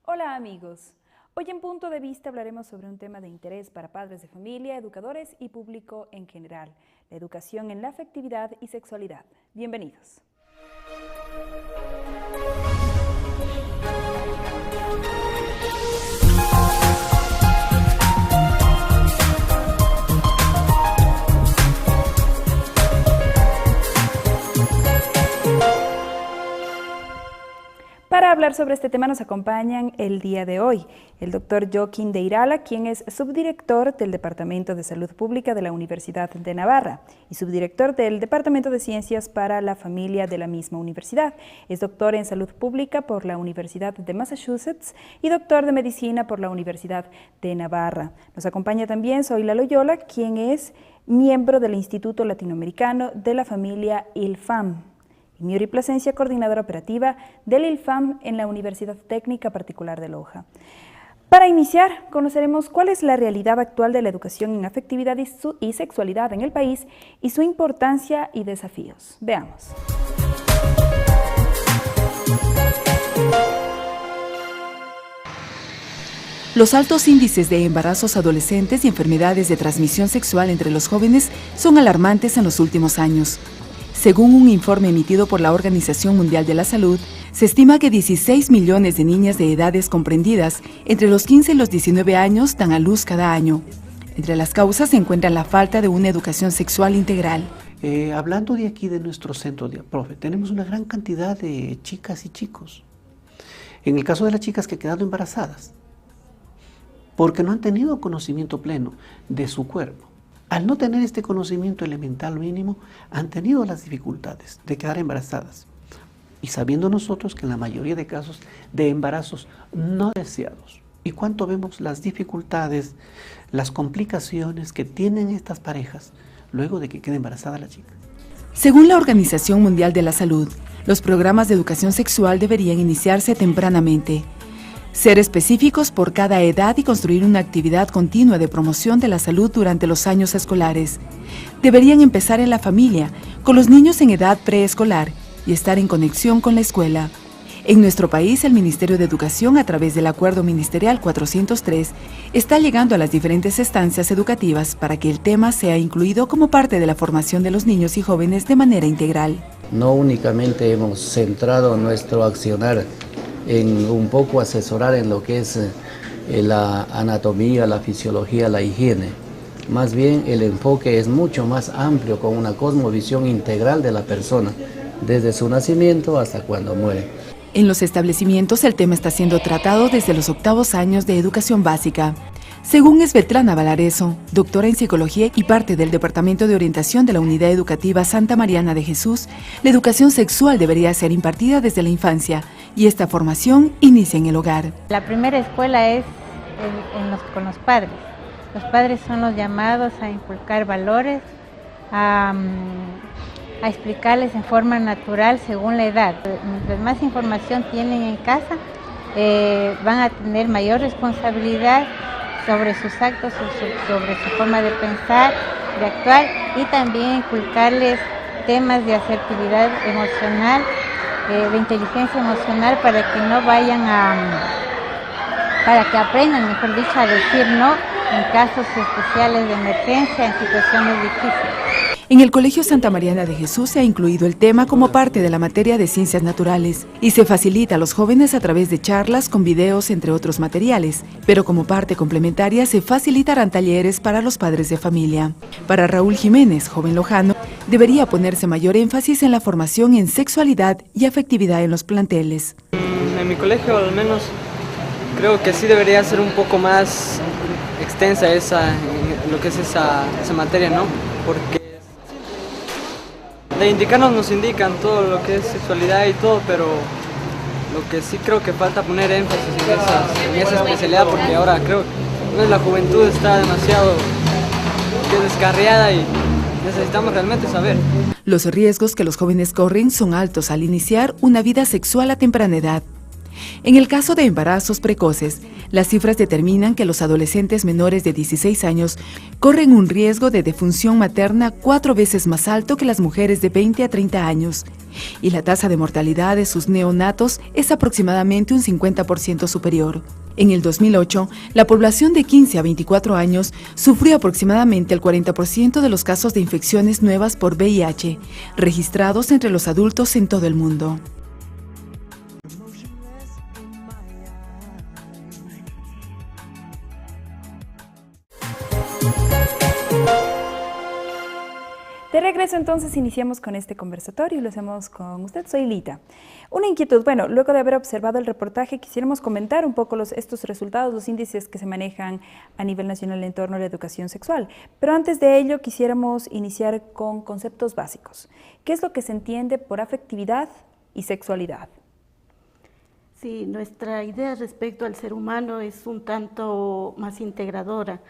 Hola amigos, hoy en Punto de Vista hablaremos sobre un tema de interés para padres de familia, educadores y público en general, la educación en la afectividad y sexualidad. Bienvenidos. Para hablar sobre este tema nos acompañan el día de hoy el doctor Joaquín de Irala, quien es subdirector del Departamento de Salud Pública de la Universidad de Navarra y subdirector del Departamento de Ciencias para la Familia de la misma universidad. Es doctor en Salud Pública por la Universidad de Massachusetts y doctor de Medicina por la Universidad de Navarra. Nos acompaña también Zoila Loyola, quien es miembro del Instituto Latinoamericano de la Familia ILFAM. Y Miuri Plasencia, coordinadora operativa del ILFAM en la Universidad Técnica Particular de Loja. Para iniciar, conoceremos cuál es la realidad actual de la educación en afectividad y sexualidad en el país y su importancia y desafíos. Veamos. Los altos índices de embarazos adolescentes y enfermedades de transmisión sexual entre los jóvenes son alarmantes en los últimos años. Según un informe emitido por la Organización Mundial de la Salud, se estima que 16 millones de niñas de edades comprendidas entre los 15 y los 19 años dan a luz cada año. Entre las causas se encuentra la falta de una educación sexual integral. Hablando de aquí de nuestro centro de profe, tenemos una gran cantidad de chicas y chicos. En el caso de las chicas que han quedado embarazadas, porque no han tenido conocimiento pleno de su cuerpo. Al no tener este conocimiento elemental mínimo, han tenido las dificultades de quedar embarazadas. Y sabiendo nosotros que en la mayoría de casos de embarazos no deseados, y cuánto vemos las dificultades, las complicaciones que tienen estas parejas luego de que quede embarazada la chica. Según la Organización Mundial de la Salud, los programas de educación sexual deberían iniciarse tempranamente. Ser específicos por cada edad y construir una actividad continua de promoción de la salud durante los años escolares. Deberían empezar en la familia, con los niños en edad preescolar y estar en conexión con la escuela. En nuestro país, el Ministerio de Educación, a través del Acuerdo Ministerial 403, está llegando a las diferentes instancias educativas para que el tema sea incluido como parte de la formación de los niños y jóvenes de manera integral. No únicamente hemos centrado nuestro accionar en un poco asesorar en lo que es la anatomía, la fisiología, la higiene. Más bien el enfoque es mucho más amplio, con una cosmovisión integral de la persona, desde su nacimiento hasta cuando muere. En los establecimientos el tema está siendo tratado desde los 8º años de educación básica. Según Esveltrana Valareso, doctora en psicología y parte del Departamento de Orientación de la Unidad Educativa Santa Mariana de Jesús, la educación sexual debería ser impartida desde la infancia y esta formación inicia en el hogar. La primera escuela es con los padres. Los padres son los llamados a inculcar valores, a explicarles en forma natural según la edad. Mientras más información tienen en casa, van a tener mayor responsabilidad sobre sus actos, sobre su forma de pensar, de actuar, y también inculcarles temas de asertividad emocional, de inteligencia emocional, para que no vayan para que aprendan, mejor dicho, a decir no en casos especiales de emergencia, en situaciones difíciles. En el Colegio Santa Mariana de Jesús se ha incluido el tema como parte de la materia de ciencias naturales y se facilita a los jóvenes a través de charlas con videos, entre otros materiales, pero como parte complementaria se facilitarán talleres para los padres de familia. Para Raúl Jiménez, joven lojano, debería ponerse mayor énfasis en la formación en sexualidad y afectividad en los planteles. En mi colegio al menos creo que sí debería ser un poco más extensa lo que es esa materia, ¿no? Porque de indicarnos nos indican todo lo que es sexualidad y todo, pero lo que sí creo que falta poner énfasis en esa especialidad, porque ahora creo que la juventud está demasiado descarriada y necesitamos realmente saber. Los riesgos que los jóvenes corren son altos al iniciar una vida sexual a temprana edad. En el caso de embarazos precoces, las cifras determinan que los adolescentes menores de 16 años corren un riesgo de defunción materna 4 veces más alto que las mujeres de 20 a 30 años, y la tasa de mortalidad de sus neonatos es aproximadamente un 50% superior. En el 2008, la población de 15 a 24 años sufrió aproximadamente el 40% de los casos de infecciones nuevas por VIH, registrados entre los adultos en todo el mundo. De regreso entonces iniciamos con este conversatorio y lo hacemos con usted. Soy Lita. Una inquietud, bueno, luego de haber observado el reportaje quisiéramos comentar un poco estos resultados, los índices que se manejan a nivel nacional en torno a la educación sexual. Pero antes de ello quisiéramos iniciar con conceptos básicos. ¿Qué es lo que se entiende por afectividad y sexualidad? Sí, nuestra idea respecto al ser humano es un tanto más integradora,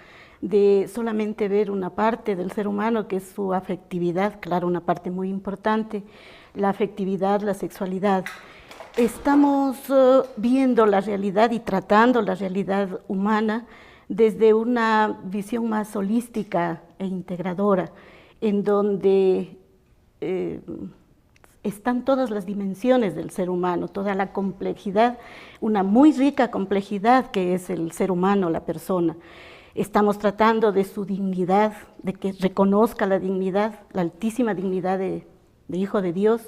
de solamente ver una parte del ser humano que es su afectividad, claro, una parte muy importante, la afectividad, la sexualidad. Estamos viendo la realidad y tratando la realidad humana desde una visión más holística e integradora, en donde están todas las dimensiones del ser humano, toda la complejidad, una muy rica complejidad que es el ser humano, la persona. Estamos tratando de su dignidad, de que reconozca la dignidad, la altísima dignidad de Hijo de Dios.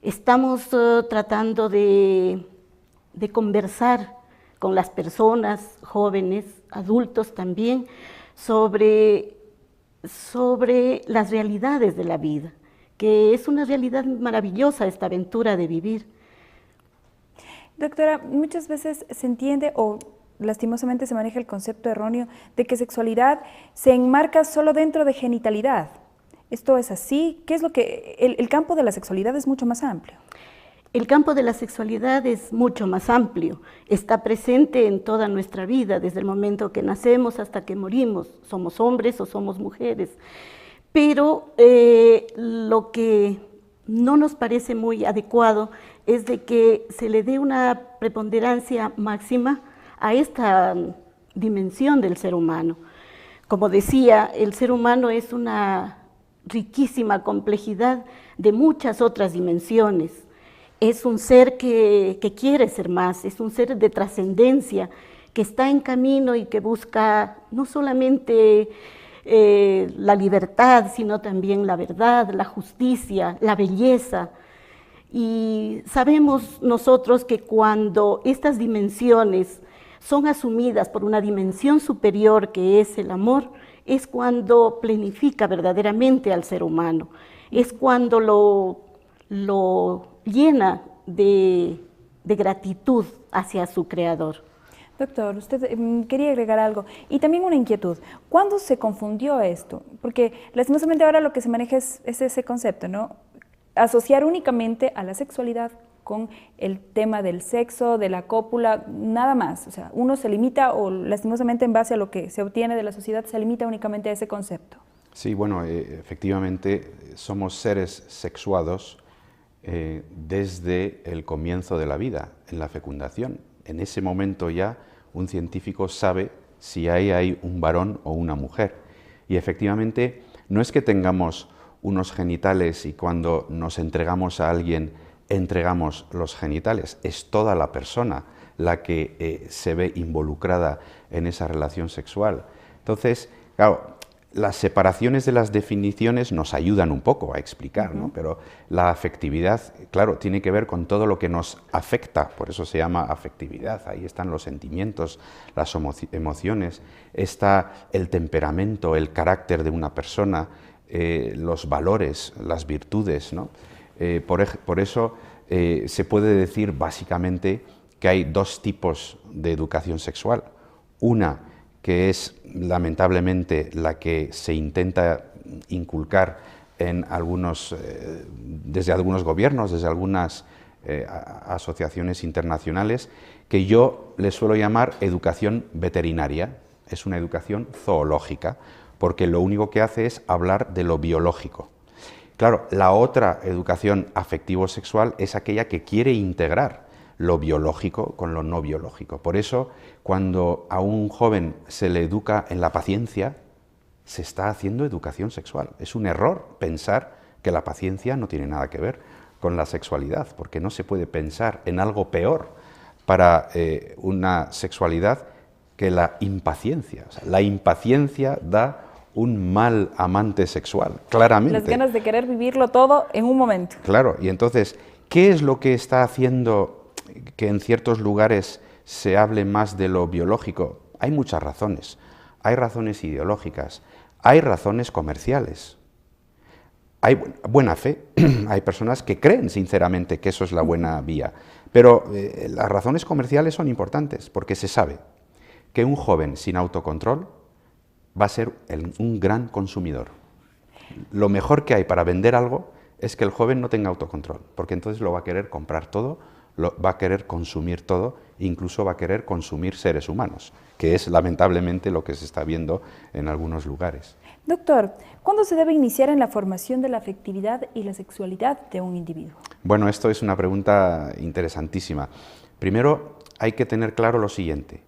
Estamos tratando de conversar con las personas, jóvenes, adultos también, sobre las realidades de la vida, que es una realidad maravillosa esta aventura de vivir. Doctora, muchas veces se entiende o lastimosamente se maneja el concepto erróneo de que sexualidad se enmarca solo dentro de genitalidad. ¿Esto es así? ¿Qué es lo que el campo de la sexualidad es mucho más amplio? El campo de la sexualidad es mucho más amplio, está presente en toda nuestra vida, desde el momento que nacemos hasta que morimos, somos hombres o somos mujeres. Pero lo que no nos parece muy adecuado es de que se le dé una preponderancia máxima a esta dimensión del ser humano. Como decía, el ser humano es una riquísima complejidad de muchas otras dimensiones. Es un ser que quiere ser más, es un ser de trascendencia, que está en camino y que busca no solamente la libertad, sino también la verdad, la justicia, la belleza. Y sabemos nosotros que cuando estas dimensiones son asumidas por una dimensión superior que es el amor, es cuando planifica verdaderamente al ser humano, es cuando lo llena de gratitud hacia su creador. Doctor, usted quería agregar algo y también una inquietud. ¿Cuándo se confundió esto? Porque lastimosamente ahora lo que se maneja es ese concepto, ¿no? Asociar únicamente a la sexualidad con el tema del sexo, de la cópula, nada más. O sea, uno se limita o lastimosamente en base a lo que se obtiene de la sociedad se limita únicamente a ese concepto. Sí, bueno, efectivamente somos seres sexuados desde el comienzo de la vida, en la fecundación. En ese momento ya un científico sabe si hay un varón o una mujer. Y efectivamente no es que tengamos unos genitales y cuando nos entregamos a alguien entregamos los genitales, es toda la persona la que se ve involucrada en esa relación sexual. Entonces, claro, las separaciones de las definiciones nos ayudan un poco a explicar, ¿no? Pero la afectividad, claro, tiene que ver con todo lo que nos afecta, por eso se llama afectividad. Ahí están los sentimientos, las emociones, está el temperamento, el carácter de una persona, los valores, las virtudes, ¿no? Por eso se puede decir básicamente que hay dos tipos de educación sexual. Una que es lamentablemente la que se intenta inculcar en desde algunos gobiernos, desde algunas asociaciones internacionales, que yo le suelo llamar educación veterinaria. Es una educación zoológica, porque lo único que hace es hablar de lo biológico. Claro, la otra educación afectivo-sexual es aquella que quiere integrar lo biológico con lo no biológico. Por eso, cuando a un joven se le educa en la paciencia, se está haciendo educación sexual. Es un error pensar que la paciencia no tiene nada que ver con la sexualidad, porque no se puede pensar en algo peor para una sexualidad que la impaciencia. O sea, la impaciencia da un mal amante sexual, claramente. Las ganas de querer vivirlo todo en un momento. Claro, y entonces, ¿qué es lo que está haciendo que en ciertos lugares se hable más de lo biológico? Hay muchas razones. Hay razones ideológicas, hay razones comerciales. Hay buena fe, hay personas que creen sinceramente que eso es la buena vía, pero las razones comerciales son importantes porque se sabe que un joven sin autocontrol va a ser un gran consumidor. Lo mejor que hay para vender algo es que el joven no tenga autocontrol, porque entonces lo va a querer comprar todo, va a querer consumir todo, incluso va a querer consumir seres humanos, que es lamentablemente lo que se está viendo en algunos lugares. Doctor, ¿cuándo se debe iniciar en la formación de la afectividad y la sexualidad de un individuo? Bueno, esto es una pregunta interesantísima. Primero, hay que tener claro lo siguiente.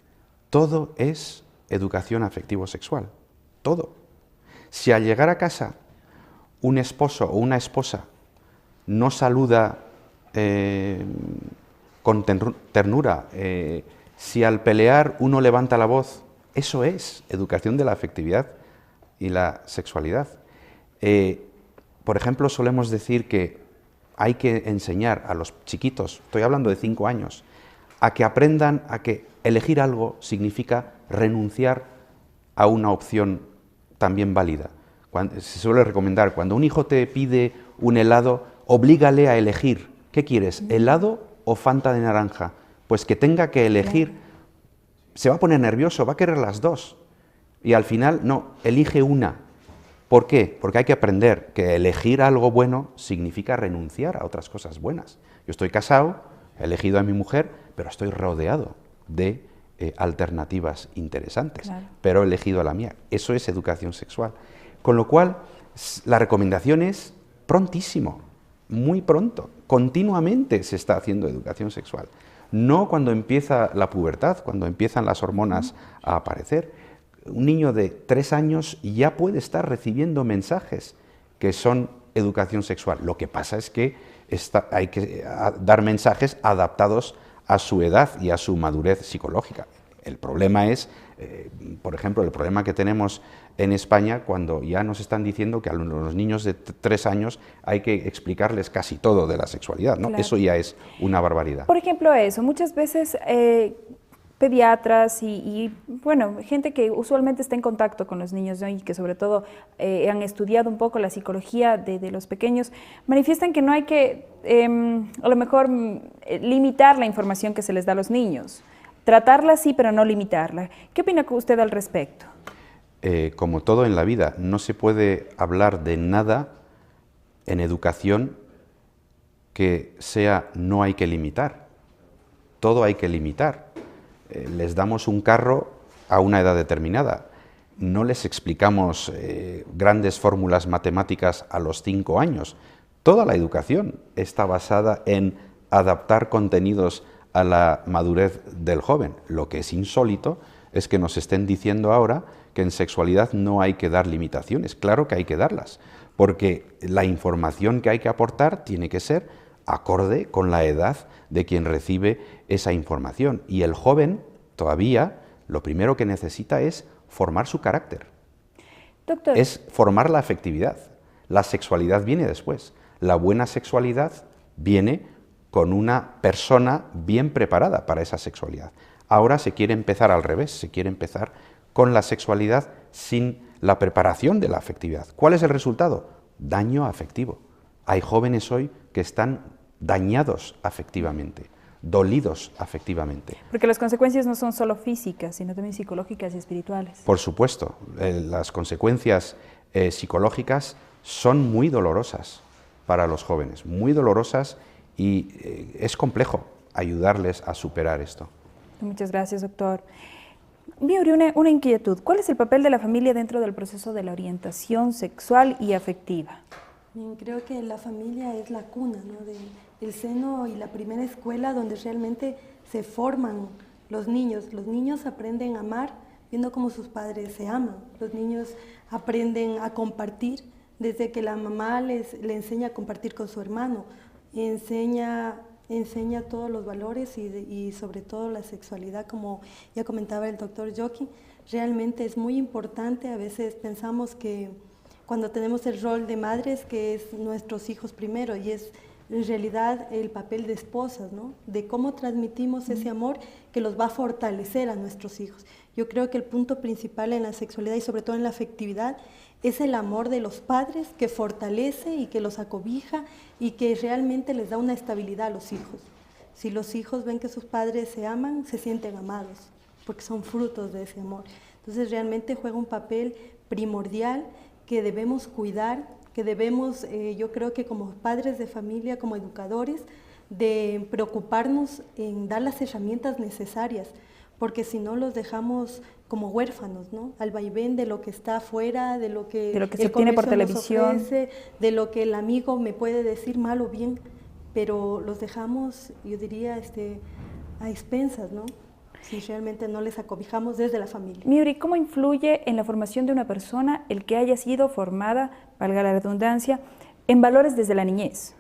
Todo es educación afectivo-sexual. Todo. Si al llegar a casa un esposo o una esposa no saluda con ternura, si al pelear uno levanta la voz, eso es educación de la afectividad y la sexualidad. Por ejemplo, solemos decir que hay que enseñar a los chiquitos, estoy hablando de 5 años, a que aprendan a que elegir algo significa renunciar a una opción también válida. Se suele recomendar, cuando un hijo te pide un helado, oblígale a elegir. ¿Qué quieres, helado o Fanta de naranja? Pues que tenga que elegir, se va a poner nervioso, va a querer las dos. Y al final, no, elige una. ¿Por qué? Porque hay que aprender que elegir algo bueno significa renunciar a otras cosas buenas. Yo estoy casado, he elegido a mi mujer, pero estoy rodeado de alternativas interesantes, claro, pero he elegido a la mía. Eso es educación sexual. Con lo cual, la recomendación es prontísimo, muy pronto, continuamente se está haciendo educación sexual. No cuando empieza la pubertad, cuando empiezan las hormonas a aparecer. Un niño de 3 años ya puede estar recibiendo mensajes que son educación sexual. Lo que pasa es que hay que dar mensajes adaptados a su edad y a su madurez psicológica. El problema es, por ejemplo, el problema que tenemos en España cuando ya nos están diciendo que a los niños de 3 años hay que explicarles casi todo de la sexualidad, ¿no? Claro. Eso ya es una barbaridad. Por ejemplo, eso, muchas veces pediatras bueno, gente que usualmente está en contacto con los niños, ¿no? Y que sobre todo han estudiado un poco la psicología de los pequeños, manifiestan que no hay que, a lo mejor, limitar la información que se les da a los niños. Tratarla sí, pero no limitarla. ¿Qué opina usted al respecto? Como todo en la vida, no se puede hablar de nada en educación que sea no hay que limitar. Todo hay que limitar. Les damos un carro a una edad determinada. No les explicamos grandes fórmulas matemáticas a los 5 años. Toda la educación está basada en adaptar contenidos a la madurez del joven. Lo que es insólito es que nos estén diciendo ahora que en sexualidad no hay que dar limitaciones. Claro que hay que darlas, porque la información que hay que aportar tiene que ser acorde con la edad de quien recibe esa información. Y el joven, todavía, lo primero que necesita es formar su carácter. Doctor. Es formar la afectividad. La sexualidad viene después. La buena sexualidad viene con una persona bien preparada para esa sexualidad. Ahora se quiere empezar al revés, se quiere empezar con la sexualidad sin la preparación de la afectividad. ¿Cuál es el resultado? Daño afectivo. Hay jóvenes hoy que están dañados afectivamente, dolidos afectivamente. Porque las consecuencias no son solo físicas, sino también psicológicas y espirituales. Por supuesto, las consecuencias psicológicas son muy dolorosas para los jóvenes, muy dolorosas, y es complejo ayudarles a superar esto. Muchas gracias, doctor. Miuri, una inquietud. ¿Cuál es el papel de la familia dentro del proceso de la orientación sexual y afectiva? Creo que la familia es la cuna, ¿no? de el seno y la primera escuela donde realmente se forman los niños. Los niños aprenden a amar viendo cómo sus padres se aman. Los niños aprenden a compartir desde que la mamá le enseña a compartir con su hermano, enseña todos los valores y sobre todo la sexualidad, como ya comentaba el doctor Joaquín. Realmente es muy importante. A veces pensamos que cuando tenemos el rol de madres, que es nuestros hijos primero, y es en realidad el papel de esposas, ¿no? De cómo transmitimos ese amor que los va a fortalecer a nuestros hijos. Yo creo que el punto principal en la sexualidad y sobre todo en la afectividad es el amor de los padres, que fortalece y que los acobija y que realmente les da una estabilidad a los hijos. Si los hijos ven que sus padres se aman, se sienten amados, porque son frutos de ese amor. Entonces realmente juega un papel primordial que debemos cuidar, que debemos, yo creo que como padres de familia, como educadores, de preocuparnos en dar las herramientas necesarias, porque si no los dejamos como huérfanos, ¿no? Al vaivén de lo que está afuera, de lo que se obtiene por televisión, ofrece, de lo que el amigo me puede decir mal o bien, pero los dejamos, yo diría, a expensas, ¿no? Si realmente no les acobijamos desde la familia. Miuri, ¿cómo influye en la formación de una persona el que haya sido formada, valga la redundancia, en valores desde la niñez?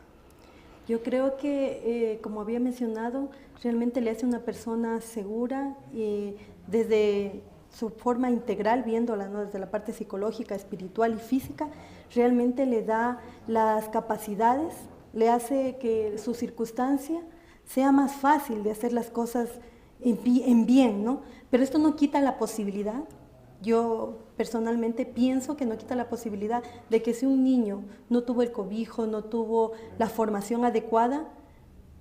Yo creo que, como había mencionado, realmente le hace una persona segura y desde su forma integral, viéndola, ¿no? Desde la parte psicológica, espiritual y física, realmente le da las capacidades, le hace que su circunstancia sea más fácil de hacer las cosas en bien, ¿no? Pero esto no quita la posibilidad. Yo personalmente pienso que no quita la posibilidad de que si un niño no tuvo el cobijo, no tuvo la formación adecuada,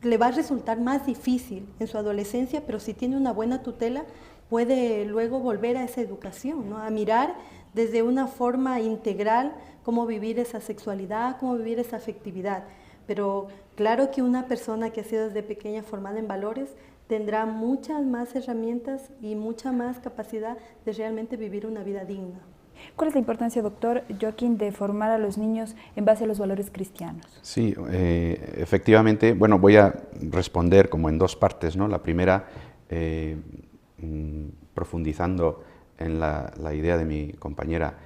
le va a resultar más difícil en su adolescencia, pero si tiene una buena tutela, puede luego volver a esa educación, ¿no? A mirar desde una forma integral cómo vivir esa sexualidad, cómo vivir esa afectividad. Pero claro que una persona que ha sido desde pequeña formada en valores tendrá muchas más herramientas y mucha más capacidad de realmente vivir una vida digna. ¿Cuál es la importancia, doctor Joaquín, de formar a los niños en base a los valores cristianos? Sí, efectivamente, bueno, voy a responder como en dos partes, ¿no? La primera, profundizando en la idea de mi compañera.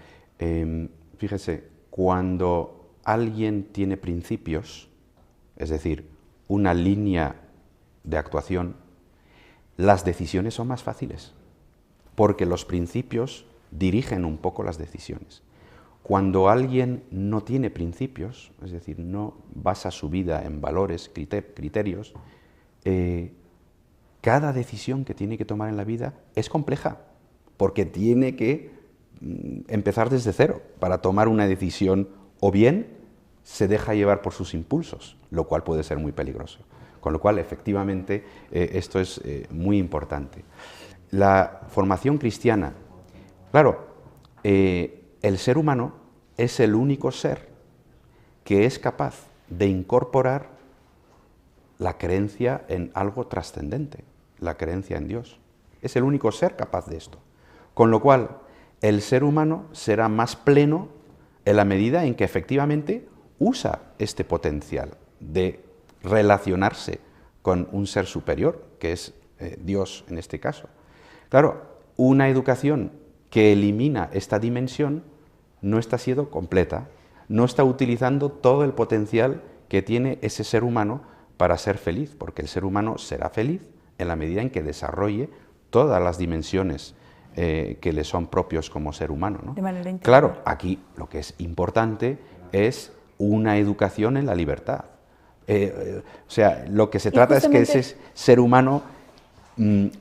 Fíjese, cuando alguien tiene principios, es decir, una línea de actuación, las decisiones son más fáciles, porque los principios dirigen un poco las decisiones. Cuando alguien no tiene principios, es decir, no basa su vida en valores, criterios, cada decisión que tiene que tomar en la vida es compleja, porque tiene que empezar desde cero para tomar una decisión, o bien se deja llevar por sus impulsos, lo cual puede ser muy peligroso. Con lo cual, efectivamente, esto es muy importante. La formación cristiana, claro, el ser humano es el único ser que es capaz de incorporar la creencia en algo trascendente, la creencia en Dios. Es el único ser capaz de esto. Con lo cual, el ser humano será más pleno en la medida en que efectivamente usa este potencial de relacionarse con un ser superior, que es Dios en este caso. Claro, una educación que elimina esta dimensión no está siendo completa, no está utilizando todo el potencial que tiene ese ser humano para ser feliz, porque el ser humano será feliz en la medida en que desarrolle todas las dimensiones que le son propios como ser humano, ¿no? De manera integral. Claro, aquí lo que es importante es una educación en la libertad. O sea, lo que se trata es que ese ser humano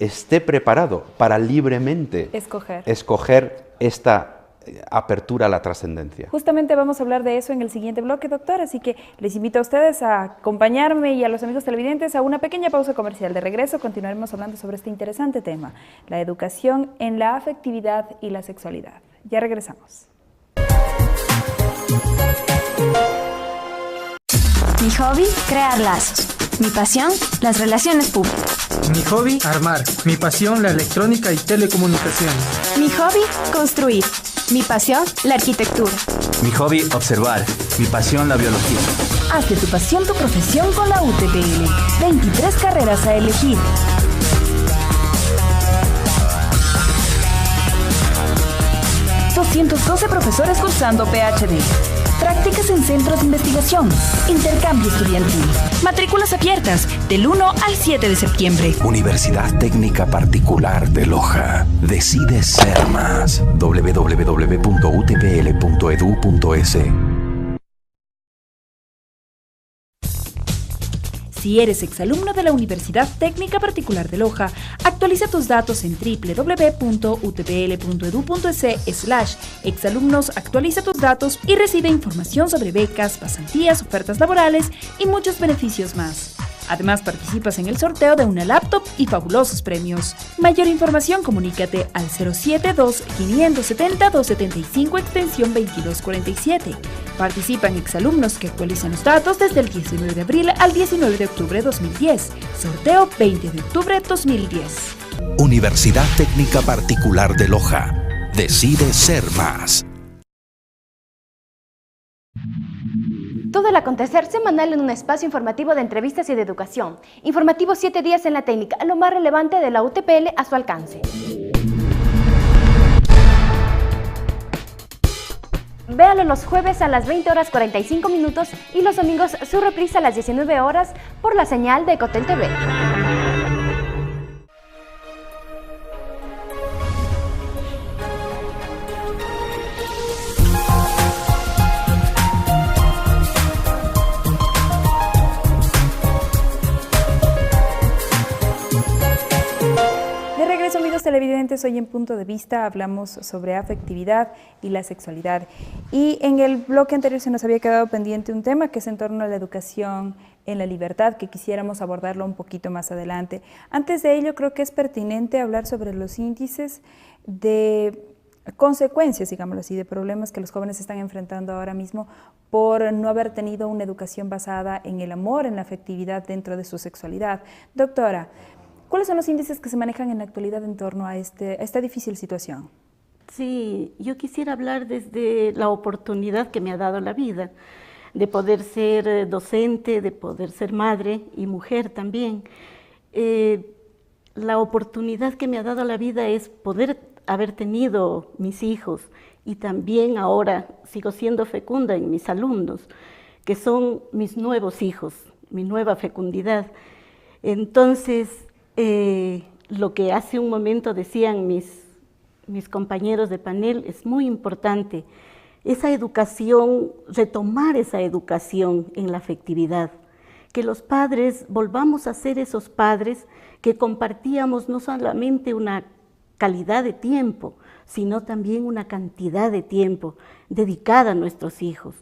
esté preparado para libremente escoger esta apertura a la trascendencia. Justamente vamos a hablar de eso en el siguiente bloque, doctor, así que les invito a ustedes a acompañarme y a los amigos televidentes a una pequeña pausa comercial. De regreso continuaremos hablando sobre este interesante tema, la educación en la afectividad y la sexualidad. Ya regresamos. Mi hobby, crear lazos. Mi pasión, las relaciones públicas. Mi hobby, armar. Mi pasión, la electrónica y telecomunicaciones. Mi hobby, construir. Mi pasión, la arquitectura. Mi hobby, observar. Mi pasión, la biología. Haz de tu pasión tu profesión con la UTPL. 23 carreras a elegir. ...212 profesores cursando PhD... prácticas en centros de investigación... intercambio estudiantil... matrículas abiertas... del 1 al 7 de septiembre... Universidad Técnica Particular de Loja... decide ser más... www.utpl.edu.es. Si eres exalumno de la Universidad Técnica Particular de Loja, actualiza tus datos en www.utpl.edu.es/exalumnos, actualiza tus datos y recibe información sobre becas, pasantías, ofertas laborales y muchos beneficios más. Además, participas en el sorteo de una laptop y fabulosos premios. Mayor información, comunícate al 072-570-275 extensión 2247. Participan exalumnos que actualizan los datos desde el 19 de abril al 19 de octubre de 2010. Sorteo 20 de octubre de 2010. Universidad Técnica Particular de Loja. Decide ser más. Todo el acontecer semanal en un espacio informativo de entrevistas y de educación. Informativo 7 días en la técnica, lo más relevante de la UTPL a su alcance. Véalo los jueves a las 20 horas 45 minutos y los domingos su reprisa a las 19 horas por la señal de Ecotel TV. Amigos televidentes, hoy en Punto de Vista hablamos sobre afectividad y la sexualidad. Y en el bloque anterior se nos había quedado pendiente un tema que es en torno a la educación en la libertad, que quisiéramos abordarlo un poquito más adelante. Antes de ello, creo que es pertinente hablar sobre los índices de consecuencias, digámoslo así, de problemas que los jóvenes están enfrentando ahora mismo por no haber tenido una educación basada en el amor, en la afectividad dentro de su sexualidad. Doctora, ¿cuáles son los índices que se manejan en la actualidad en torno a esta difícil situación? Sí, yo quisiera hablar desde la oportunidad que me ha dado la vida, de poder ser docente, de poder ser madre y mujer también. La oportunidad que me ha dado la vida es poder haber tenido mis hijos y también ahora sigo siendo fecunda en mis alumnos, que son mis nuevos hijos, mi nueva fecundidad. Entonces, lo que hace un momento decían mis compañeros de panel es muy importante, esa educación, retomar esa educación en la afectividad, que los padres volvamos a ser esos padres que compartíamos no solamente una calidad de tiempo, sino también una cantidad de tiempo dedicada a nuestros hijos,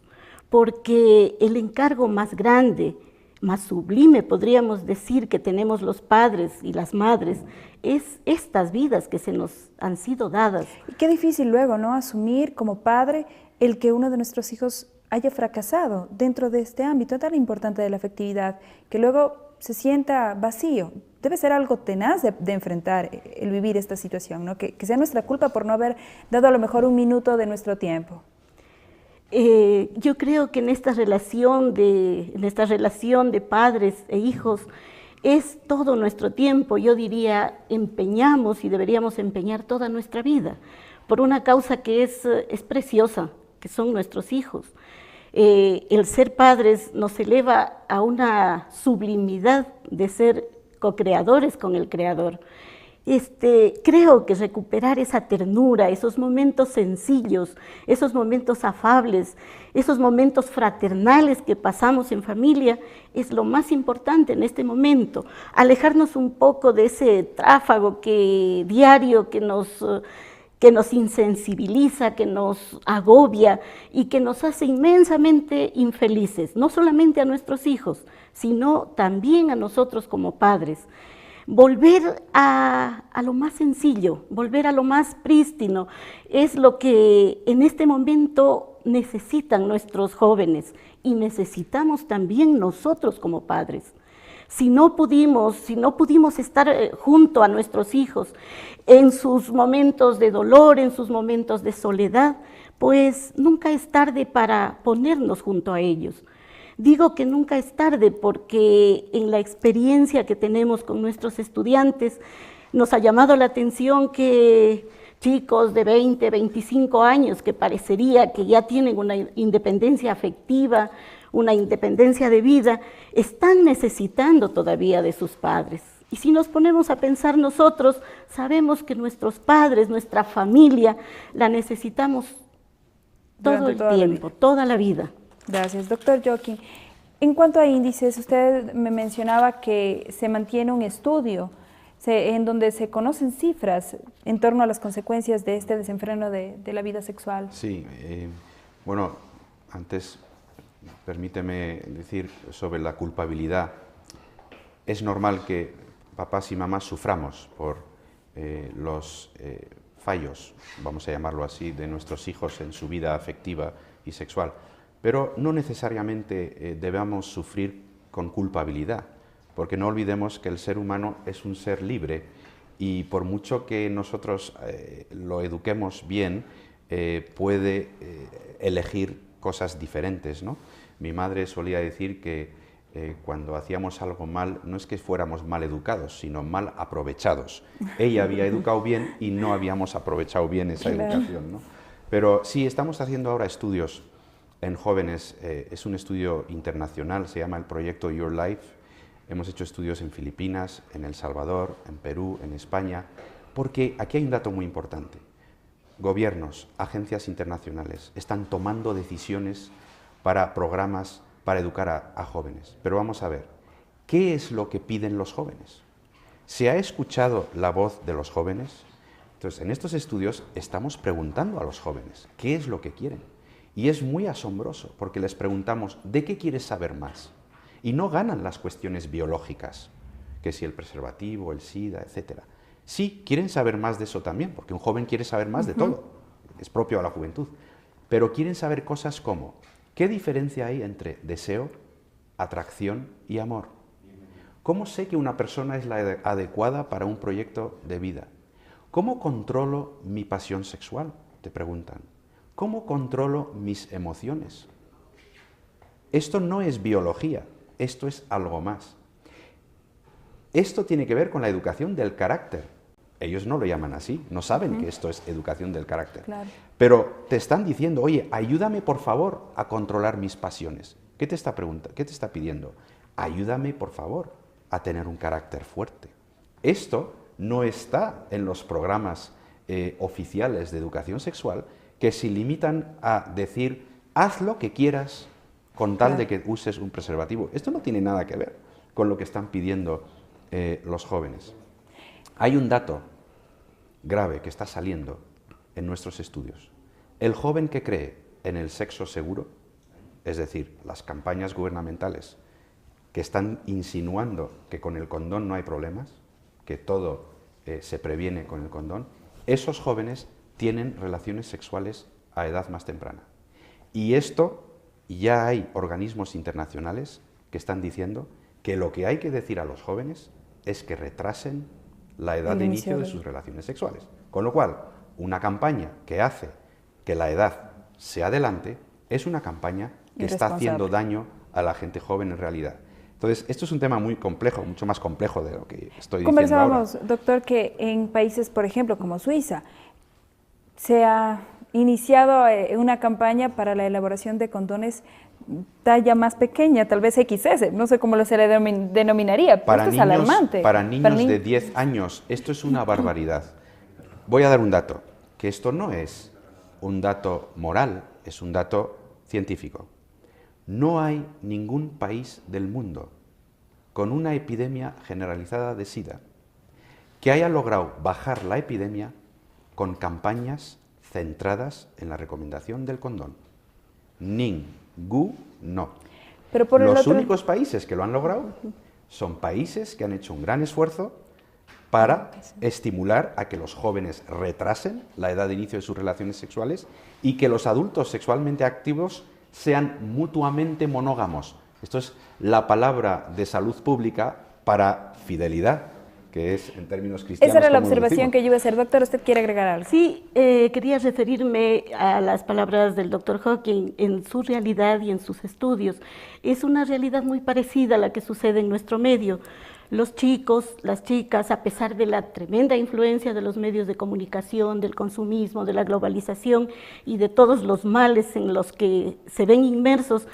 porque el encargo más grande, más sublime, podríamos decir, que tenemos los padres y las madres, es estas vidas que se nos han sido dadas. Y qué difícil luego, ¿no?, asumir como padre el que uno de nuestros hijos haya fracasado dentro de este ámbito tan importante de la afectividad, que luego se sienta vacío. Debe ser algo tenaz de enfrentar el vivir esta situación, ¿no?, que sea nuestra culpa por no haber dado a lo mejor un minuto de nuestro tiempo. Yo creo que en esta relación de padres e hijos es todo nuestro tiempo. Yo diría, empeñamos y deberíamos empeñar toda nuestra vida por una causa que es preciosa, que son nuestros hijos. El ser padres nos eleva a una sublimidad de ser co-creadores con el Creador. Creo que recuperar esa ternura, esos momentos sencillos, esos momentos afables, esos momentos fraternales que pasamos en familia es lo más importante en este momento. Alejarnos un poco de ese tráfago diario que nos insensibiliza, que nos agobia y que nos hace inmensamente infelices, no solamente a nuestros hijos, sino también a nosotros como padres. Volver a lo más sencillo, volver a lo más prístino, es lo que en este momento necesitan nuestros jóvenes y necesitamos también nosotros como padres. Si no pudimos estar junto a nuestros hijos en sus momentos de dolor, en sus momentos de soledad, pues nunca es tarde para ponernos junto a ellos. Digo que nunca es tarde porque en la experiencia que tenemos con nuestros estudiantes nos ha llamado la atención que chicos de 20, 25 años que parecería que ya tienen una independencia afectiva, una independencia de vida, están necesitando todavía de sus padres. Y si nos ponemos a pensar nosotros, sabemos que nuestros padres, nuestra familia, la necesitamos todo el tiempo, toda la vida. Gracias, doctor Joaquín. En cuanto a índices, usted me mencionaba que se mantiene un estudio en donde se conocen cifras en torno a las consecuencias de este desenfreno de la vida sexual. Sí, bueno, antes permíteme decir sobre la culpabilidad. Es normal que papás y mamás suframos por los fallos, vamos a llamarlo así, de nuestros hijos en su vida afectiva y sexual, pero no necesariamente debemos sufrir con culpabilidad, porque no olvidemos que el ser humano es un ser libre y por mucho que nosotros lo eduquemos bien, puede elegir cosas diferentes, ¿no? Mi madre solía decir que cuando hacíamos algo mal, no es que fuéramos mal educados, sino mal aprovechados. Ella había educado bien y no habíamos aprovechado bien esa educación, ¿no? Pero sí, estamos haciendo ahora estudios en jóvenes, es un estudio internacional, se llama el proyecto Your Life. Hemos hecho estudios en Filipinas, en El Salvador, en Perú, en España, porque aquí hay un dato muy importante. Gobiernos, agencias internacionales están tomando decisiones para programas para educar a jóvenes. Pero vamos a ver, ¿qué es lo que piden los jóvenes? ¿Se ha escuchado la voz de los jóvenes? Entonces, en estos estudios estamos preguntando a los jóvenes qué es lo que quieren. Y es muy asombroso, porque les preguntamos, ¿de qué quieres saber más? Y no ganan las cuestiones biológicas, que si el preservativo, el SIDA, etc. Sí, quieren saber más de eso también, porque un joven quiere saber más de todo, es propio a la juventud. Pero quieren saber cosas como, ¿qué diferencia hay entre deseo, atracción y amor? ¿Cómo sé que una persona es la adecuada para un proyecto de vida? ¿Cómo controlo mi pasión sexual? Te preguntan. ¿Cómo controlo mis emociones? Esto no es biología. Esto es algo más. Esto tiene que ver con la educación del carácter. Ellos no lo llaman así, no saben que esto es educación del carácter. Claro. Pero te están diciendo, oye, ayúdame por favor a controlar mis pasiones. ¿Qué te está preguntando? ¿Qué te está pidiendo? Ayúdame por favor a tener un carácter fuerte. Esto no está en los programas oficiales de educación sexual que se limitan a decir, haz lo que quieras con tal de que uses un preservativo. Esto no tiene nada que ver con lo que están pidiendo los jóvenes. Hay un dato grave que está saliendo en nuestros estudios. El joven que cree en el sexo seguro, es decir, las campañas gubernamentales que están insinuando que con el condón no hay problemas, que todo se previene con el condón, esos jóvenes tienen relaciones sexuales a edad más temprana. Y esto ya hay organismos internacionales que están diciendo que lo que hay que decir a los jóvenes es que retrasen la edad de inicio de sus relaciones sexuales. Con lo cual, una campaña que hace que la edad se adelante es una campaña que está haciendo daño a la gente joven en realidad. Entonces, esto es un tema muy complejo, mucho más complejo de lo que estoy diciendo ahora. Conversábamos, doctor, que en países, por ejemplo, como Suiza, se ha iniciado una campaña para la elaboración de condones talla más pequeña, tal vez XS, no sé cómo se le denominaría, pero esto es alarmante. Para niños de 10 años, esto es una barbaridad. Voy a dar un dato, que esto no es un dato moral, es un dato científico. No hay ningún país del mundo con una epidemia generalizada de SIDA que haya logrado bajar la epidemia con campañas centradas en la recomendación del condón. Ninguno. Pero por los únicos países que lo han logrado son países que han hecho un gran esfuerzo para estimular a que los jóvenes retrasen la edad de inicio de sus relaciones sexuales y que los adultos sexualmente activos sean mutuamente monógamos. Esto es la palabra de salud pública para fidelidad, que es en términos cristianos. Esa era la como observación decimos. que yo iba a hacer. Doctor, ¿usted quiere agregar algo? Sí, quería referirme a las palabras del doctor Hawking en su realidad y en sus estudios. Es una realidad muy parecida a la que sucede en nuestro medio. Los chicos, las chicas, a pesar de la tremenda influencia de los medios de comunicación, del consumismo, de la globalización y de todos los males en los que se ven inmersos,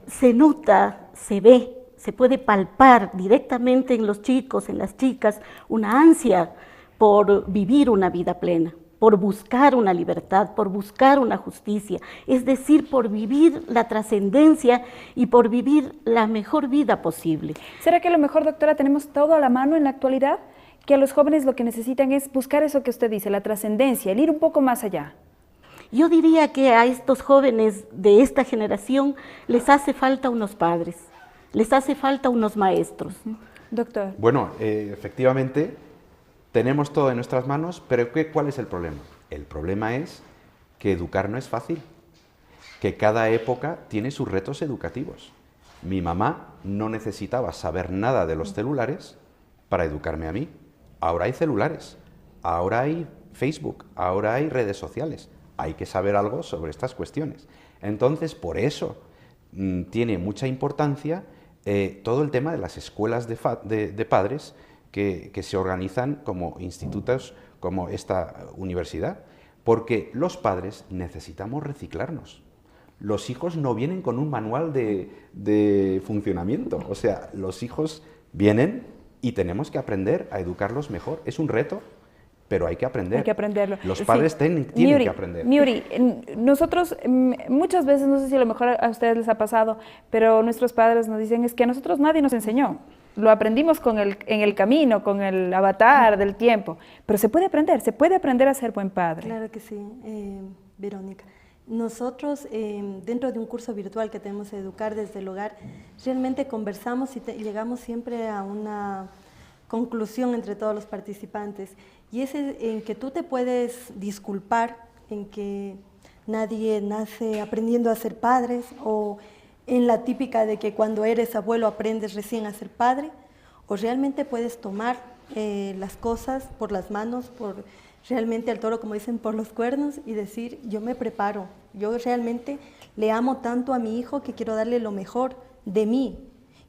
se nota, se ve, se puede palpar directamente en los chicos, en las chicas, una ansia por vivir una vida plena, por buscar una libertad, por buscar una justicia, es decir, por vivir la trascendencia y por vivir la mejor vida posible. ¿Será que a lo mejor, doctora, tenemos todo a la mano en la actualidad? Que a los jóvenes lo que necesitan es buscar eso que usted dice, la trascendencia, el ir un poco más allá. Yo diría que a estos jóvenes de esta generación les hace falta unos padres, les hace falta unos maestros. Doctor. Bueno, efectivamente, tenemos todo en nuestras manos, pero ¿cuál es el problema? El problema es que educar no es fácil, que cada época tiene sus retos educativos. Mi mamá no necesitaba saber nada de los celulares para educarme a mí. Ahora hay celulares, ahora hay Facebook, ahora hay redes sociales. Hay que saber algo sobre estas cuestiones. Entonces, por eso tiene mucha importancia todo el tema de las escuelas de padres que se organizan como institutos, como esta universidad, porque los padres necesitamos reciclarnos. Los hijos no vienen con un manual de funcionamiento, o sea, los hijos vienen y tenemos que aprender a educarlos mejor. Es un reto, pero hay que aprender. Hay que aprenderlo. Los padres tienen que aprender. Miuri, nosotros muchas veces, no sé si a lo mejor a ustedes les ha pasado, pero nuestros padres nos dicen, es que a nosotros nadie nos enseñó. Lo aprendimos en el camino, con el avatar del tiempo. Pero se puede aprender a ser buen padre. Claro que sí, Verónica. Nosotros, dentro de un curso virtual que tenemos Educar desde el Hogar, realmente conversamos y llegamos siempre a una conclusión entre todos los participantes. Y es en que tú te puedes disculpar, en que nadie nace aprendiendo a ser padres, o en la típica de que cuando eres abuelo aprendes recién a ser padre, o realmente puedes tomar las cosas por las manos, por realmente al toro, como dicen, por los cuernos, y decir, yo me preparo, yo realmente le amo tanto a mi hijo que quiero darle lo mejor de mí.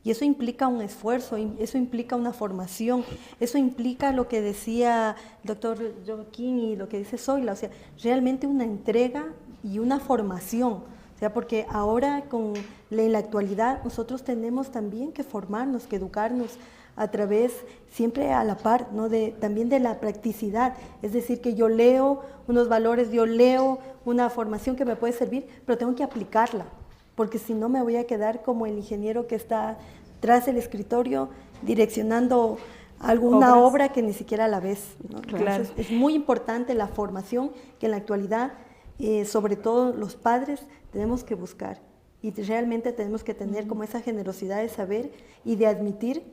Y eso implica un esfuerzo, eso implica una formación, eso implica lo que decía el doctor Joaquín y lo que dice Zoila, o sea, realmente una entrega y una formación. O sea, porque ahora en la actualidad nosotros tenemos también que formarnos, que educarnos a través, siempre a la par, ¿no? También de la practicidad. Es decir, que yo leo unos valores, yo leo una formación que me puede servir, pero tengo que aplicarla. Porque si no me voy a quedar como el ingeniero que está tras el escritorio direccionando alguna obra que ni siquiera la ves, ¿no? Claro. Es muy importante la formación que en la actualidad, sobre todo los padres, tenemos que buscar. Y realmente tenemos que tener como esa generosidad de saber y de admitir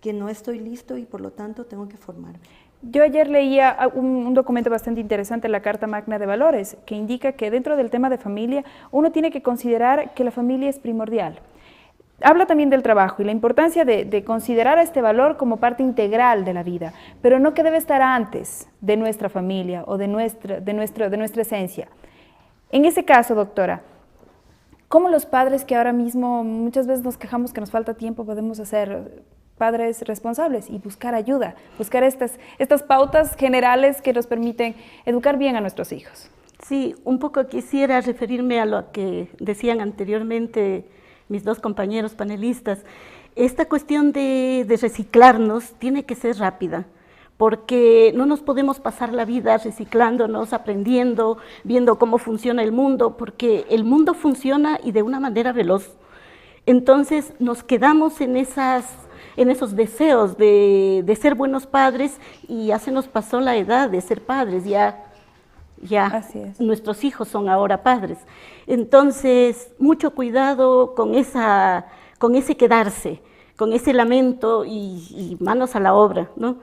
que no estoy listo y por lo tanto tengo que formarme. Yo ayer leía un documento bastante interesante, la Carta Magna de Valores, que indica que dentro del tema de familia uno tiene que considerar que la familia es primordial. Habla también del trabajo y la importancia de considerar a este valor como parte integral de la vida, pero no que debe estar antes de nuestra familia o de nuestra esencia. En ese caso, doctora, ¿cómo los padres que ahora mismo muchas veces nos quejamos que nos falta tiempo podemos hacer padres responsables y buscar ayuda, buscar estas pautas generales que nos permiten educar bien a nuestros hijos? Sí, un poco quisiera referirme a lo que decían anteriormente mis dos compañeros panelistas. Esta cuestión de reciclarnos tiene que ser rápida, porque no nos podemos pasar la vida reciclándonos, aprendiendo, viendo cómo funciona el mundo, porque el mundo funciona y de una manera veloz. Entonces nos quedamos en esos deseos de ser buenos padres y ya se nos pasó la edad de ser padres, ya nuestros hijos son ahora padres. Entonces, mucho cuidado con ese quedarse, con ese lamento y manos a la obra, ¿no?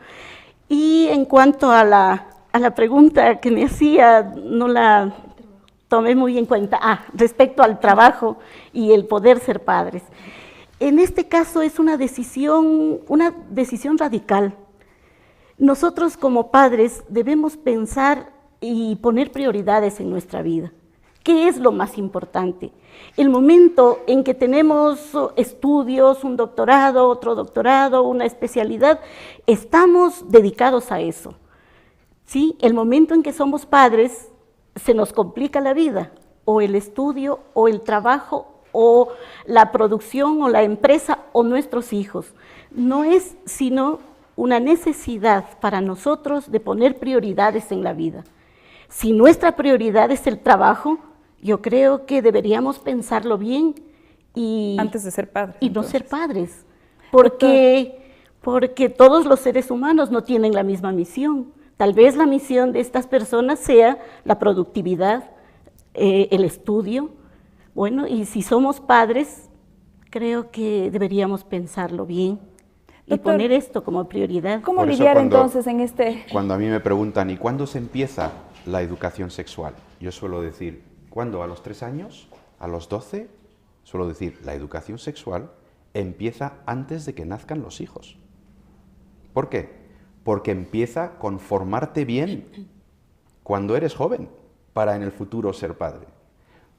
Y en cuanto a la pregunta que me hacía, no la tomé muy en cuenta, respecto al trabajo y el poder ser padres. En este caso es una decisión radical. Nosotros como padres debemos pensar y poner prioridades en nuestra vida. ¿Qué es lo más importante? El momento en que tenemos estudios, un doctorado, otro doctorado, una especialidad, estamos dedicados a eso. ¿Sí? El momento en que somos padres, se nos complica la vida, o el estudio, o el trabajo, o la producción, o la empresa, o nuestros hijos. No es sino una necesidad para nosotros de poner prioridades en la vida. Si nuestra prioridad es el trabajo, yo creo que deberíamos pensarlo bien y antes de ser padres. Y no ser padres, porque todos los seres humanos no tienen la misma misión. Tal vez la misión de estas personas sea la productividad, el estudio. Bueno, y si somos padres, creo que deberíamos pensarlo bien. Y Doctor, poner esto como prioridad. ¿Cómo lidiar entonces en este...? Cuando a mí me preguntan, ¿y cuándo se empieza la educación sexual? Yo suelo decir, ¿cuándo? ¿A los 3 años? ¿A los 12? Suelo decir, la educación sexual empieza antes de que nazcan los hijos. ¿Por qué? Porque empieza con formarte bien cuando eres joven, para en el futuro ser padre.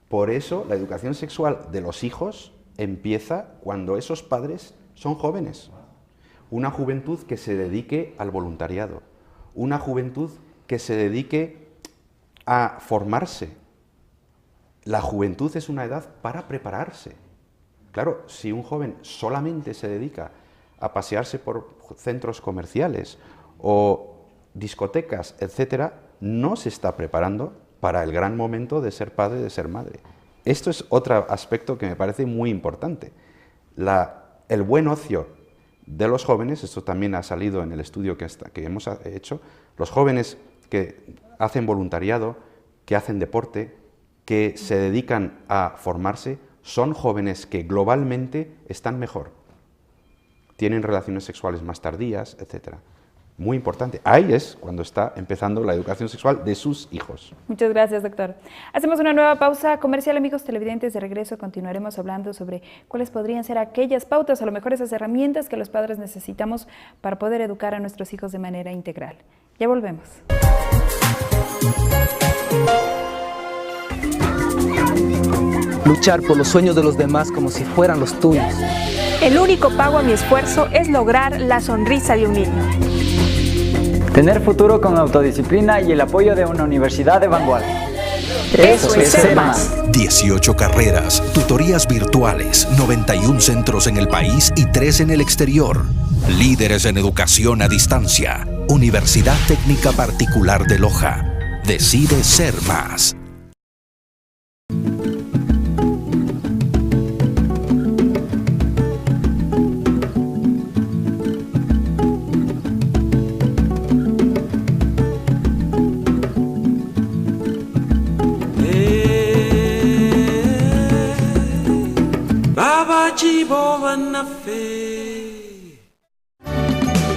Por eso la educación sexual de los hijos empieza cuando esos padres son jóvenes. Una juventud que se dedique al voluntariado, una juventud que se dedique a formarse. La juventud es una edad para prepararse. Claro, si un joven solamente se dedica a pasearse por centros comerciales o discotecas, etcétera, no se está preparando para el gran momento de ser padre, de ser madre. Esto es otro aspecto que me parece muy importante. El buen ocio de los jóvenes, esto también ha salido en el estudio que hemos hecho, los jóvenes que hacen voluntariado, que hacen deporte, que se dedican a formarse, son jóvenes que globalmente están mejor. Tienen relaciones sexuales más tardías, etc. Muy importante. Ahí es cuando está empezando la educación sexual de sus hijos. Muchas gracias, doctor. Hacemos una nueva pausa comercial, amigos televidentes. De regreso continuaremos hablando sobre cuáles podrían ser aquellas pautas, a lo mejor esas herramientas que los padres necesitamos para poder educar a nuestros hijos de manera integral. Ya volvemos. Luchar por los sueños de los demás como si fueran los tuyos. El único pago a mi esfuerzo es lograr la sonrisa de un niño. Tener futuro con autodisciplina y el apoyo de una universidad de vanguardia. Eso es ser más. 18 carreras, tutorías virtuales, 91 centros en el país y 3 en el exterior. Líderes en educación a distancia. Universidad Técnica Particular de Loja. Decide ser más.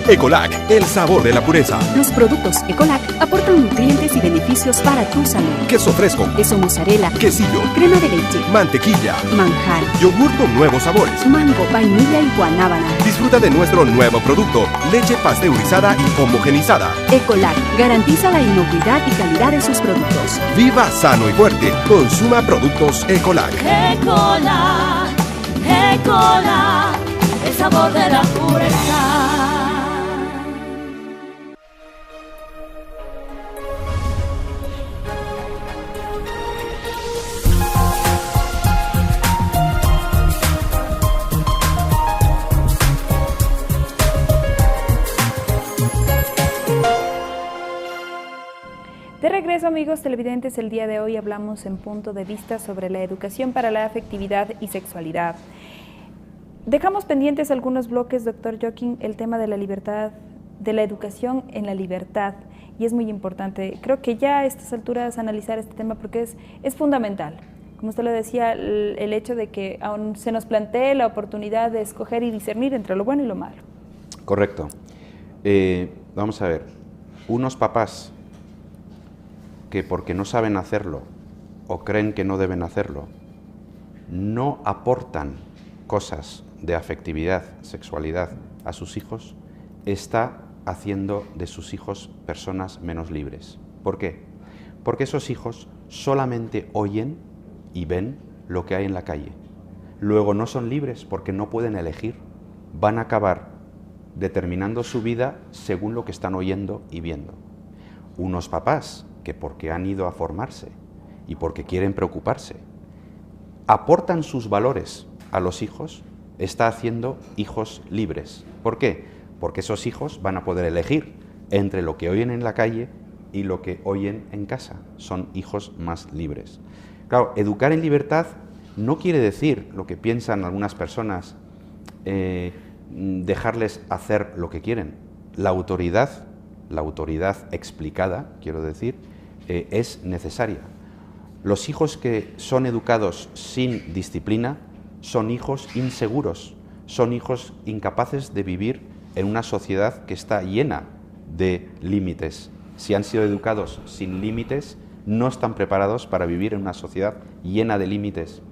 Ecolac, el sabor de la pureza. Los productos Ecolac aportan nutrientes y beneficios para tu salud. Queso fresco, queso mozzarella, quesillo, crema de leche, mantequilla, manjar, yogur con nuevos sabores, mango, vainilla y guanábana. Disfruta de nuestro nuevo producto, leche pasteurizada y homogenizada. Ecolac garantiza la inocuidad y calidad de sus productos. Viva sano y fuerte. Consuma productos Ecolac. Ecolac, Ecolac, el sabor de la pureza. De regreso, amigos televidentes, el día de hoy hablamos en Punto de Vista sobre la educación para la afectividad y sexualidad. Dejamos pendientes algunos bloques, doctor Joaquín, el tema de la libertad, de la educación en la libertad, y es muy importante. Creo que ya a estas alturas analizar este tema porque es fundamental. Como usted lo decía, el hecho de que aún se nos plantee la oportunidad de escoger y discernir entre lo bueno y lo malo. Correcto. Vamos a ver, unos papás que porque no saben hacerlo o creen que no deben hacerlo, no aportan cosas de afectividad, sexualidad a sus hijos, está haciendo de sus hijos personas menos libres. ¿Por qué? Porque esos hijos solamente oyen y ven lo que hay en la calle. Luego no son libres porque no pueden elegir. Van a acabar determinando su vida según lo que están oyendo y viendo. Unos papás que porque han ido a formarse y porque quieren preocuparse, aportan sus valores a los hijos, está haciendo hijos libres. ¿Por qué? Porque esos hijos van a poder elegir entre lo que oyen en la calle y lo que oyen en casa. Son hijos más libres. Claro, educar en libertad no quiere decir, lo que piensan algunas personas, dejarles hacer lo que quieren. La autoridad explicada, quiero decir, es necesaria. Los hijos que son educados sin disciplina son hijos inseguros, son hijos incapaces de vivir en una sociedad que está llena de límites. Si han sido educados sin límites, no están preparados para vivir en una sociedad llena de límites.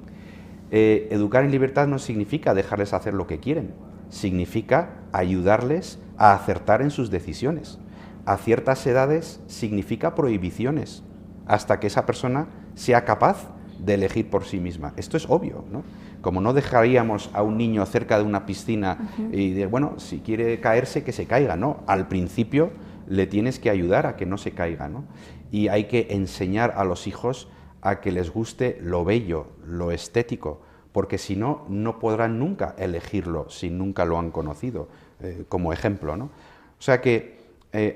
Educar en libertad no significa dejarles hacer lo que quieren, significa ayudarles a acertar en sus decisiones. A ciertas edades significa prohibiciones, hasta que esa persona sea capaz de elegir por sí misma. Esto es obvio, ¿no? Como no dejaríamos a un niño cerca de una piscina y de, bueno, si quiere caerse, que se caiga, ¿no? Al principio le tienes que ayudar a que no se caiga, ¿no? Y hay que enseñar a los hijos a que les guste lo bello, lo estético, porque si no, no podrán nunca elegirlo si nunca lo han conocido, como ejemplo, ¿no? O sea que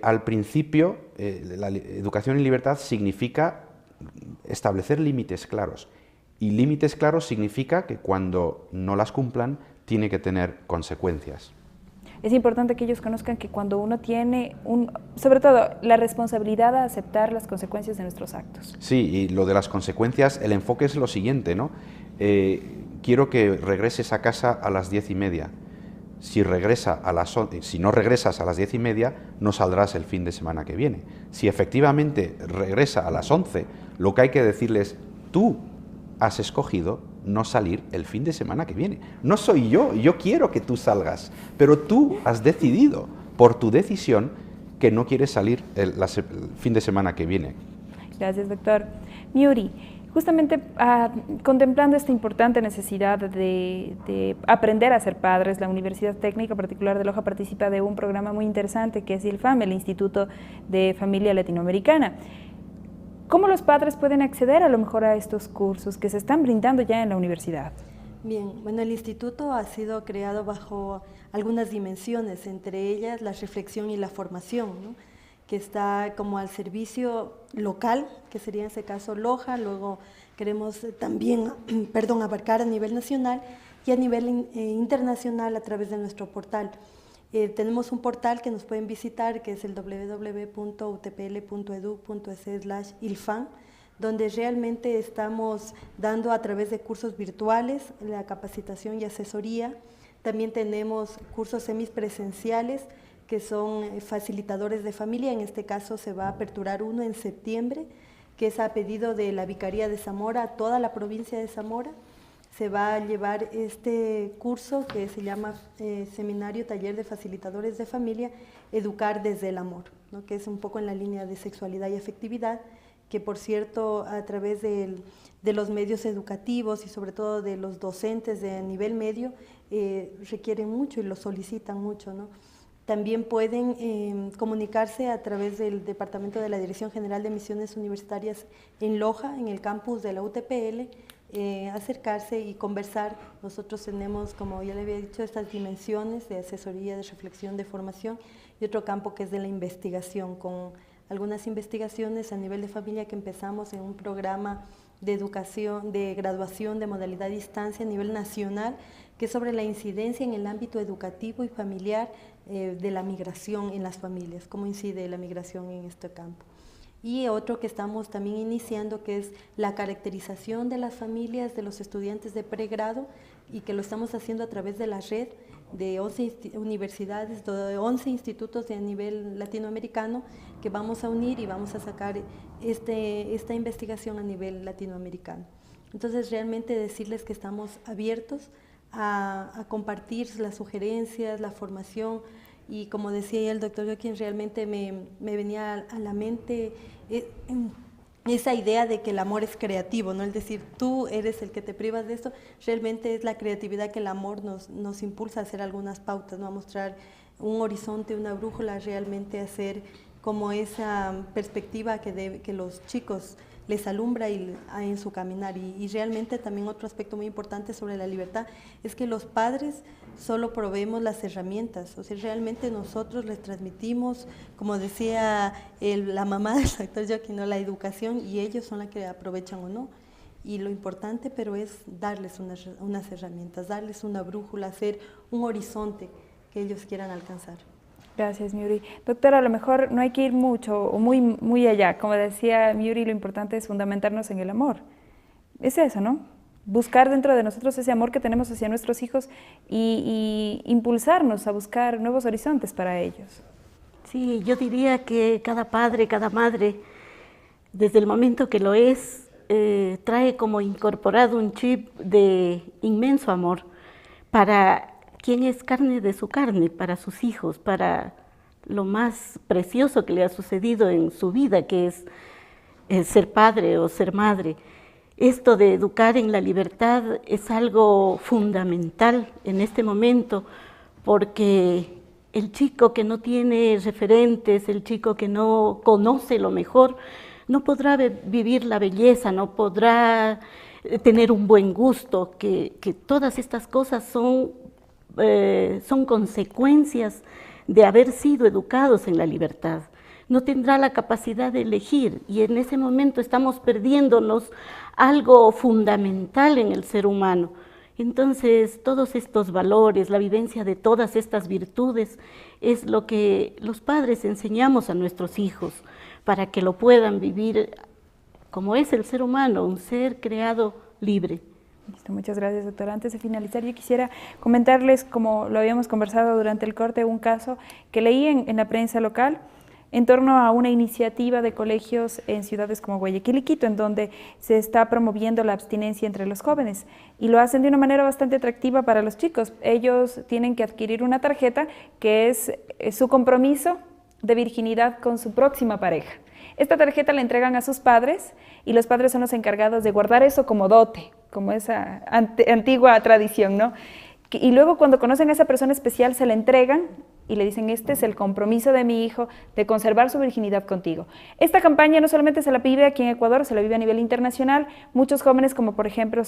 al principio la educación en libertad significa establecer límites claros, y límites claros significa que cuando no las cumplan tiene que tener consecuencias. Es importante que ellos conozcan que cuando uno tiene, sobre todo, la responsabilidad de aceptar las consecuencias de nuestros actos. Sí, y lo de las consecuencias, el enfoque es lo siguiente, ¿no? Quiero que regreses a casa a las 10:30. Si no regresas a las 10:30, no saldrás el fin de semana que viene. Si efectivamente regresa a las 11, lo que hay que decirles, tú has escogido no salir el fin de semana que viene. No soy yo quiero que tú salgas, pero tú has decidido, por tu decisión, que no quieres salir el fin de semana que viene. Gracias, doctor. Miuri, justamente contemplando esta importante necesidad de aprender a ser padres, la Universidad Técnica Particular de Loja participa de un programa muy interesante que es ILFAM, el Instituto de Familia Latinoamericana. ¿Cómo los padres pueden acceder a lo mejor a estos cursos que se están brindando ya en la universidad? Bien, bueno, el instituto ha sido creado bajo algunas dimensiones, entre ellas la reflexión y la formación, ¿no? Que está como al servicio local, que sería en ese caso Loja, luego queremos también abarcar a nivel nacional y a nivel internacional a través de nuestro portal. Tenemos un portal que nos pueden visitar, que es el www.utpl.edu.es/ilfam, donde realmente estamos dando a través de cursos virtuales la capacitación y asesoría. También tenemos cursos semipresenciales que son facilitadores de familia. En este caso se va a aperturar uno en septiembre, que es a pedido de la Vicaría de Zamora a toda la provincia de Zamora. Se va a llevar este curso que se llama Seminario Taller de Facilitadores de Familia, Educar desde el Amor, ¿no? Que es un poco en la línea de sexualidad y afectividad, que por cierto a través de los medios educativos y sobre todo de los docentes de nivel medio requieren mucho y lo solicitan mucho, ¿no? También pueden comunicarse a través del Departamento de la Dirección General de Misiones Universitarias en Loja, en el campus de la UTPL, acercarse y conversar. Nosotros tenemos, como ya le había dicho, estas dimensiones de asesoría, de reflexión, de formación y otro campo que es de la investigación, con algunas investigaciones a nivel de familia que empezamos en un programa de educación, de graduación de modalidad a distancia a nivel nacional, que es sobre la incidencia en el ámbito educativo y familiar de la migración en las familias, cómo incide la migración en este campo. Y otro que estamos también iniciando, que es la caracterización de las familias de los estudiantes de pregrado, y que lo estamos haciendo a través de la red de 11 universidades, de 11 institutos de a nivel latinoamericano, que vamos a unir y vamos a sacar esta investigación a nivel latinoamericano. Entonces, realmente decirles que estamos abiertos a compartir las sugerencias, la formación y como decía el doctor Joaquín, realmente me venía a la mente esa idea de que el amor es creativo, ¿no? Es decir, tú eres el que te privas de esto, realmente es la creatividad que el amor nos impulsa a hacer algunas pautas, ¿no? A mostrar un horizonte, una brújula, realmente hacer como esa perspectiva que los chicos les alumbra en su caminar. Y realmente también otro aspecto muy importante sobre la libertad es que los padres solo proveemos las herramientas, o sea, realmente nosotros les transmitimos, como decía la mamá del doctor Joaquín, ¿no? La educación, y ellos son las que aprovechan o no. Y lo importante, pero es darles unas herramientas, darles una brújula, hacer un horizonte que ellos quieran alcanzar. Gracias, Miuri. Doctora, a lo mejor no hay que ir mucho o muy allá. Como decía Miuri, lo importante es fundamentarnos en el amor. Es eso, ¿no? Buscar dentro de nosotros ese amor que tenemos hacia nuestros hijos y impulsarnos a buscar nuevos horizontes para ellos. Sí, yo diría que cada padre, cada madre, desde el momento que lo es, trae como incorporado un chip de inmenso amor para quien es carne de su carne, para sus hijos, para lo más precioso que le ha sucedido en su vida, que es ser padre o ser madre. Esto de educar en la libertad es algo fundamental en este momento, porque el chico que no tiene referentes, el chico que no conoce lo mejor, no podrá vivir la belleza, no podrá tener un buen gusto, que todas estas cosas son consecuencias de haber sido educados en la libertad. No tendrá la capacidad de elegir, y en ese momento estamos perdiéndonos algo fundamental en el ser humano. Entonces, todos estos valores, la vivencia de todas estas virtudes, es lo que los padres enseñamos a nuestros hijos, para que lo puedan vivir como es el ser humano, un ser creado libre. Listo, muchas gracias, doctora. Antes de finalizar, yo quisiera comentarles, como lo habíamos conversado durante el corte, un caso que leí en la prensa local en torno a una iniciativa de colegios en ciudades como Guayaquil y Quito, en donde se está promoviendo la abstinencia entre los jóvenes, y lo hacen de una manera bastante atractiva para los chicos. Ellos tienen que adquirir una tarjeta que es su compromiso de virginidad con su próxima pareja. Esta tarjeta la entregan a sus padres, y los padres son los encargados de guardar eso como dote, como esa antigua tradición, ¿no? Y luego, cuando conocen a esa persona especial, se la entregan y le dicen: este es el compromiso de mi hijo de conservar su virginidad contigo. Esta campaña no solamente se la vive aquí en Ecuador, se la vive a nivel internacional. Muchos jóvenes, como por ejemplo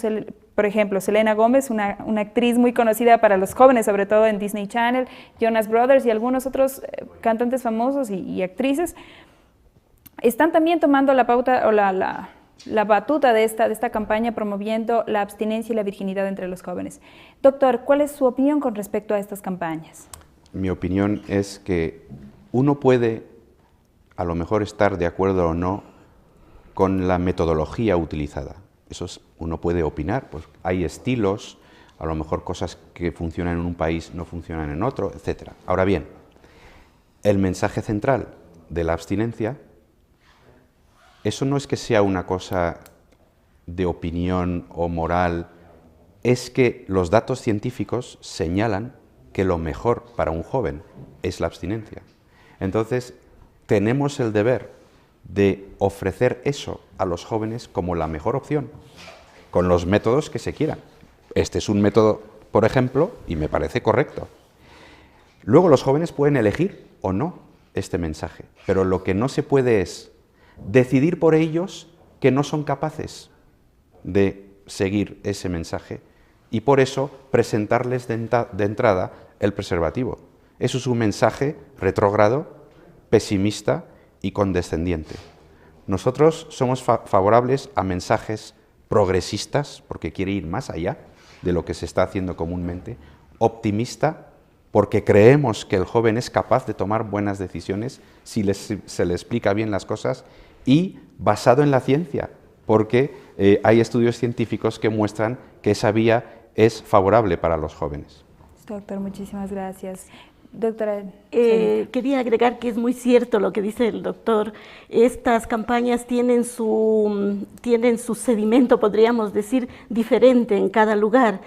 Selena Gómez, una actriz muy conocida para los jóvenes, sobre todo en Disney Channel, Jonas Brothers y algunos otros cantantes famosos y actrices, están también tomando la pauta o la batuta de esta campaña, promoviendo la abstinencia y la virginidad entre los jóvenes. Doctor, ¿cuál es su opinión con respecto a estas campañas? Mi opinión es que uno puede, a lo mejor, estar de acuerdo o no con la metodología utilizada. Eso uno puede opinar, pues hay estilos, a lo mejor cosas que funcionan en un país no funcionan en otro, etc. Ahora bien, el mensaje central de la abstinencia, eso no es que sea una cosa de opinión o moral, es que los datos científicos señalan que lo mejor para un joven es la abstinencia. Entonces, tenemos el deber de ofrecer eso a los jóvenes como la mejor opción, con los métodos que se quieran. Este es un método, por ejemplo, y me parece correcto. Luego los jóvenes pueden elegir o no este mensaje, pero lo que no se puede es decidir por ellos que no son capaces de seguir ese mensaje, y por eso presentarles de entrada el preservativo. Eso es un mensaje retrógrado, pesimista y condescendiente. Nosotros somos favorables a mensajes progresistas, porque quiere ir más allá de lo que se está haciendo comúnmente, optimista, porque creemos que el joven es capaz de tomar buenas decisiones si se le explica bien las cosas, y basado en la ciencia, porque hay estudios científicos que muestran que esa vía es favorable para los jóvenes. Doctor, muchísimas gracias. Doctora, quería agregar que es muy cierto lo que dice el doctor. Estas campañas tienen su sedimento, podríamos decir, diferente en cada lugar.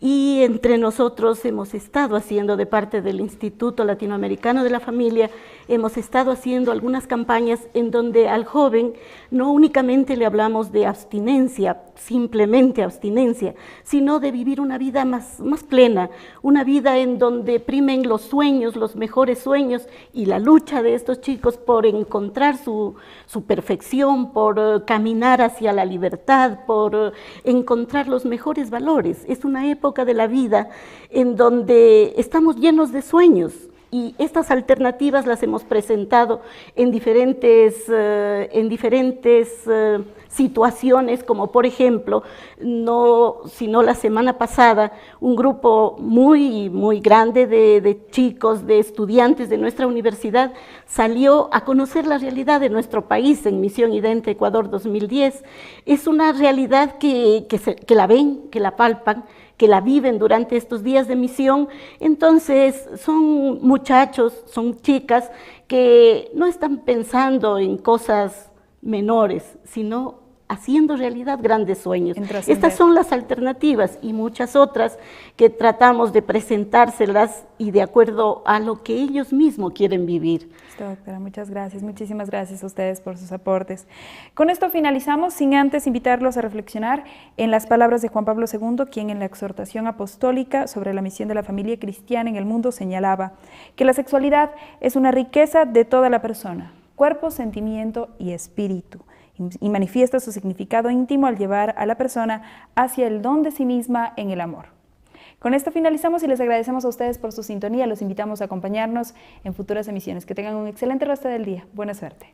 Y entre nosotros hemos estado haciendo, de parte del Instituto Latinoamericano de la Familia, hemos estado haciendo algunas campañas en donde al joven no únicamente le hablamos de abstinencia, simplemente abstinencia, sino de vivir una vida más plena, una vida en donde primen los sueños, los mejores sueños, y la lucha de estos chicos por encontrar su perfección, por caminar hacia la libertad, por encontrar los mejores valores. Es una época de la vida en donde estamos llenos de sueños, y estas alternativas las hemos presentado en diferentes situaciones, como por ejemplo, sino la semana pasada, un grupo muy grande de chicos, de estudiantes de nuestra universidad, salió a conocer la realidad de nuestro país en Misión Idente Ecuador 2010. Es una realidad que la ven, que la palpan, que la viven durante estos días de misión. Entonces son muchachos, son chicas que no están pensando en cosas menores, sino haciendo realidad grandes sueños. Estas son las alternativas y muchas otras que tratamos de presentárselas y de acuerdo a lo que ellos mismos quieren vivir. Doctora, muchas gracias, muchísimas gracias a ustedes por sus aportes. Con esto finalizamos, sin antes invitarlos a reflexionar en las palabras de Juan Pablo II, quien en la exhortación apostólica sobre la misión de la familia cristiana en el mundo señalaba que la sexualidad es una riqueza de toda la persona, cuerpo, sentimiento y espíritu, y manifiesta su significado íntimo al llevar a la persona hacia el don de sí misma en el amor. Con esto finalizamos y les agradecemos a ustedes por su sintonía. Los invitamos a acompañarnos en futuras emisiones. Que tengan un excelente resto del día. Buena suerte.